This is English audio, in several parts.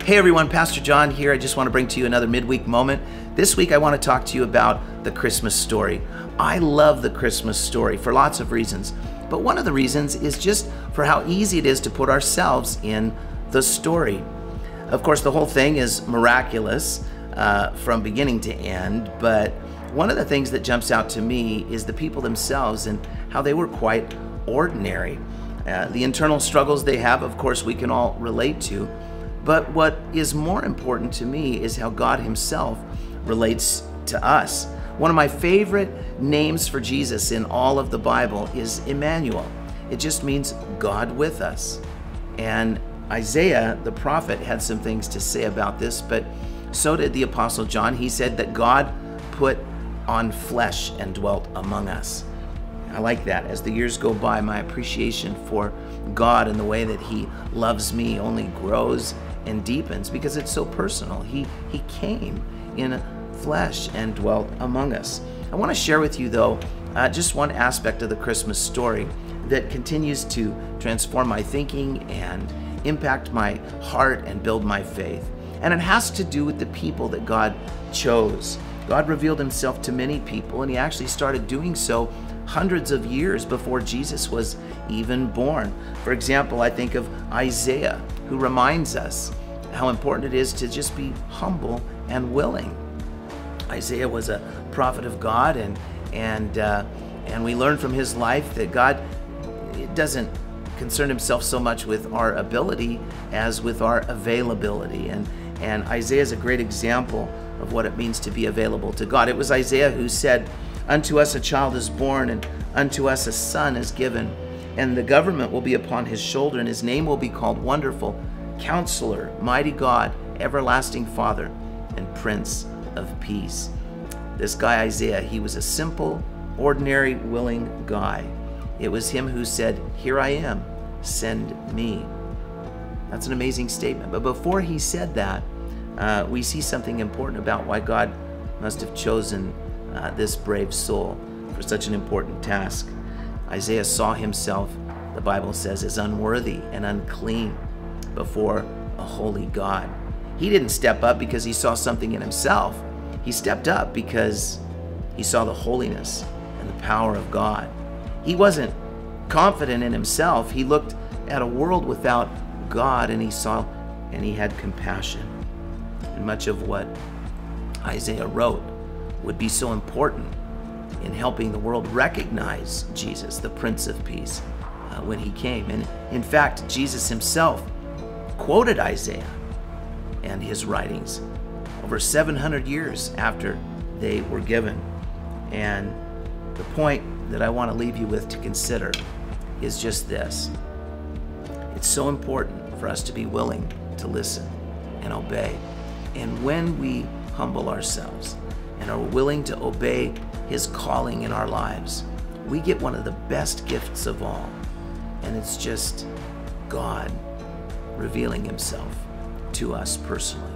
Hey everyone, Pastor John here. I just want to bring to you another midweek moment. This week I want to talk to you about the Christmas story. I love the Christmas story for lots of reasons, but one of the reasons is just for how easy it is to put ourselves in the story. Of course, the whole thing is miraculous from beginning to end, but one of the things that jumps out to me is the people themselves and how they were quite ordinary. The internal struggles they have, of course, we can all relate to. But what is more important to me is how God himself relates to us. One of my favorite names for Jesus in all of the Bible is Emmanuel. It just means God with us. And Isaiah, the prophet, had some things to say about this, but so did the Apostle John. He said that God put on flesh and dwelt among us. I like that. As the years go by, my appreciation for God and the way that he loves me only grows and deepens because it's so personal. He came in flesh and dwelt among us. I want to share with you, though, just one aspect of the Christmas story that continues to transform my thinking and impact my heart and build my faith. And it has to do with the people that God chose. God revealed himself to many people, and he actually started doing so hundreds of years before Jesus was even born. For example, I think of Isaiah, who reminds us how important it is to just be humble and willing. Isaiah was a prophet of God, and we learn from his life that God doesn't concern himself so much with our ability as with our availability. And Isaiah is a great example of what it means to be available to God. It was Isaiah who said, "Unto us a child is born, and unto us a son is given, and the government will be upon his shoulder, and his name will be called Wonderful, Counselor, Mighty God, Everlasting Father, and Prince of Peace." This guy Isaiah, he was a simple, ordinary, willing guy. It was him who said, "Here I am, send me." That's an amazing statement. But before he said that, we see something important about why God must have chosen this brave soul for such an important task. Isaiah saw himself, the Bible says, as unworthy and unclean before a holy God. He didn't step up because he saw something in himself. He stepped up because he saw the holiness and the power of God. He wasn't confident in himself. He looked at a world without God, and he saw and he had compassion. And much of what Isaiah wrote would be so important in helping the world recognize Jesus, the Prince of Peace, when he came. And in fact, Jesus himself quoted Isaiah and his writings over 700 years after they were given. And the point that I want to leave you with to consider is just this. It's so important for us to be willing to listen and obey. And when we humble ourselves and are willing to obey his calling in our lives, we get one of the best gifts of all. And it's just God revealing himself to us personally.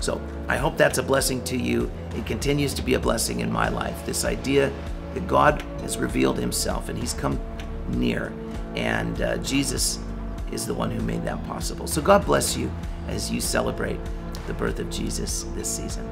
So I hope that's a blessing to you. It continues to be a blessing in my life. This idea that God has revealed himself and he's come near, and Jesus is the one who made that possible. So God bless you as you celebrate the birth of Jesus this season.